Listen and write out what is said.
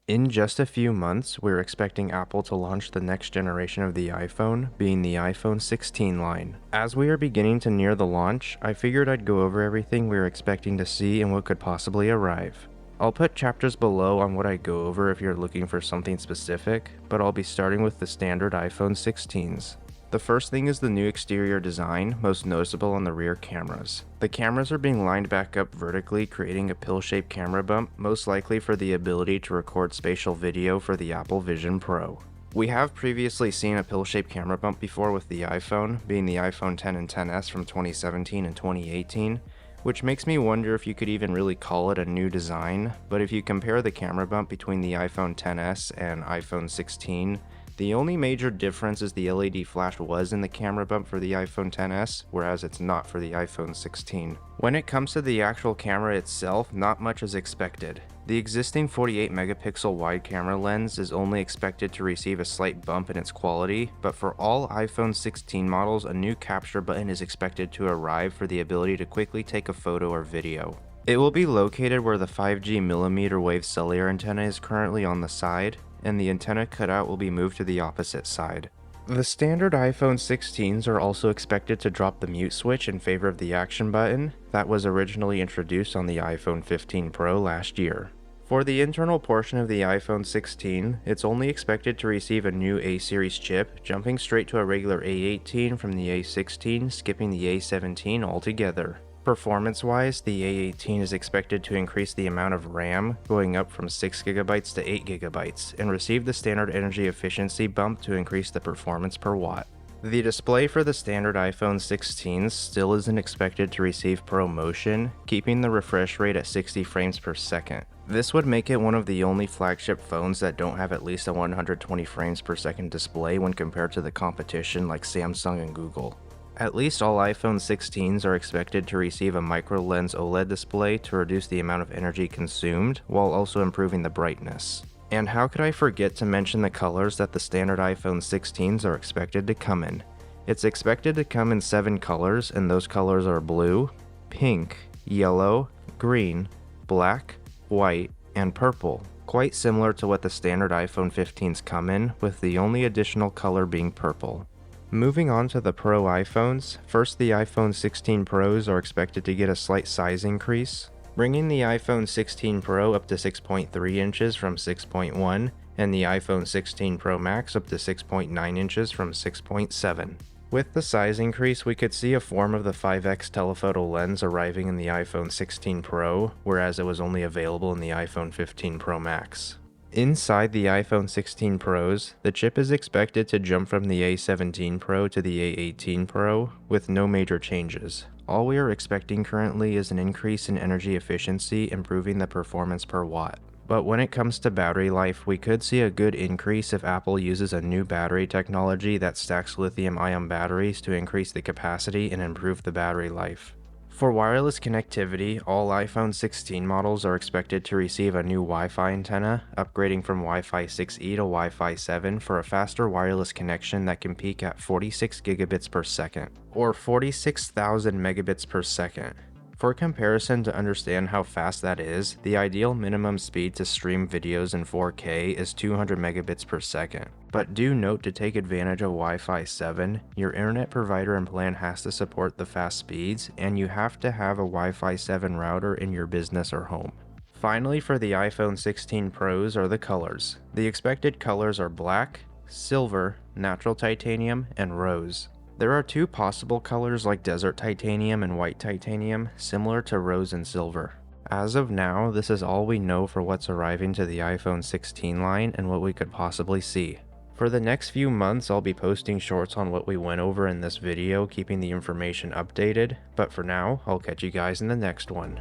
In just a few months, we're expecting Apple to launch the next generation of the iPhone, being the iPhone 16 line. As we are beginning to near the launch, I figured I'd go over everything we are expecting to see and what could possibly arrive. I'll put chapters below on what I go over if you're looking for something specific, but I'll be starting with the standard iPhone 16s. The first thing is the new exterior design, most noticeable on the rear cameras. The cameras are being lined back up vertically, creating a pill-shaped camera bump, most likely for the ability to record spatial video for the Apple Vision Pro. We have previously seen a pill-shaped camera bump before with the iPhone, being the iPhone X and XS from 2017 and 2018, which makes me wonder if you could even really call it a new design, but if you compare the camera bump between the iPhone XS and iPhone 16, the only major difference is the LED flash was in the camera bump for the iPhone XS, whereas it's not for the iPhone 16. When it comes to the actual camera itself, not much is expected. The existing 48 megapixel wide camera lens is only expected to receive a slight bump in its quality, but for all iPhone 16 models, a new capture button is expected to arrive for the ability to quickly take a photo or video. It will be located where the 5G millimeter wave cellular antenna is currently on the side, and the antenna cutout will be moved to the opposite side. The standard iPhone 16s are also expected to drop the mute switch in favor of the action button that was originally introduced on the iPhone 15 Pro last year. For the internal portion of the iPhone 16, it's only expected to receive a new A-series chip, jumping straight to a regular A18 from the A16, skipping the A17 altogether. Performance-wise, the A18 is expected to increase the amount of RAM, going up from 6GB to 8GB, and receive the standard energy efficiency bump to increase the performance per watt. The display for the standard iPhone 16s still isn't expected to receive ProMotion, keeping the refresh rate at 60 frames per second. This would make it one of the only flagship phones that don't have at least a 120 frames per second display when compared to the competition like Samsung and Google. At least all iPhone 16s are expected to receive a micro-lens OLED display to reduce the amount of energy consumed, while also improving the brightness. And how could I forget to mention the colors that the standard iPhone 16s are expected to come in? It's expected to come in 7 colors, and those colors are blue, pink, yellow, green, black, white, and purple. Quite similar to what the standard iPhone 15s come in, with the only additional color being purple. Moving on to the Pro iPhones, first the iPhone 16 Pros are expected to get a slight size increase, bringing the iPhone 16 Pro up to 6.3 inches from 6.1, and the iPhone 16 Pro Max up to 6.9 inches from 6.7. With the size increase, we could see a form of the 5x telephoto lens arriving in the iPhone 16 Pro, whereas it was only available in the iPhone 15 Pro Max. Inside the iPhone 16 Pros, the chip is expected to jump from the A17 Pro to the A18 Pro with no major changes. All we are expecting currently is an increase in energy efficiency, improving the performance per watt. But when it comes to battery life, we could see a good increase if Apple uses a new battery technology that stacks lithium-ion batteries to increase the capacity and improve the battery life. For wireless connectivity, all iPhone 16 models are expected to receive a new Wi-Fi antenna, upgrading from Wi-Fi 6E to Wi-Fi 7 for a faster wireless connection that can peak at 46 gigabits per second, or 46,000 megabits per second. For comparison, to understand how fast that is, the ideal minimum speed to stream videos in 4K is 200 megabits per second. But do note, to take advantage of Wi-Fi 7, your internet provider and plan has to support the fast speeds, and you have to have a Wi-Fi 7 router in your business or home. Finally, for the iPhone 16 Pros are the colors. The expected colors are black, silver, natural titanium, and rose. There are 2 possible colors like desert titanium and white titanium, similar to rose and silver. As of now, this is all we know for what's arriving to the iPhone 16 line and what we could possibly see. For the next few months, I'll be posting shorts on what we went over in this video, keeping the information updated, but for now, I'll catch you guys in the next one.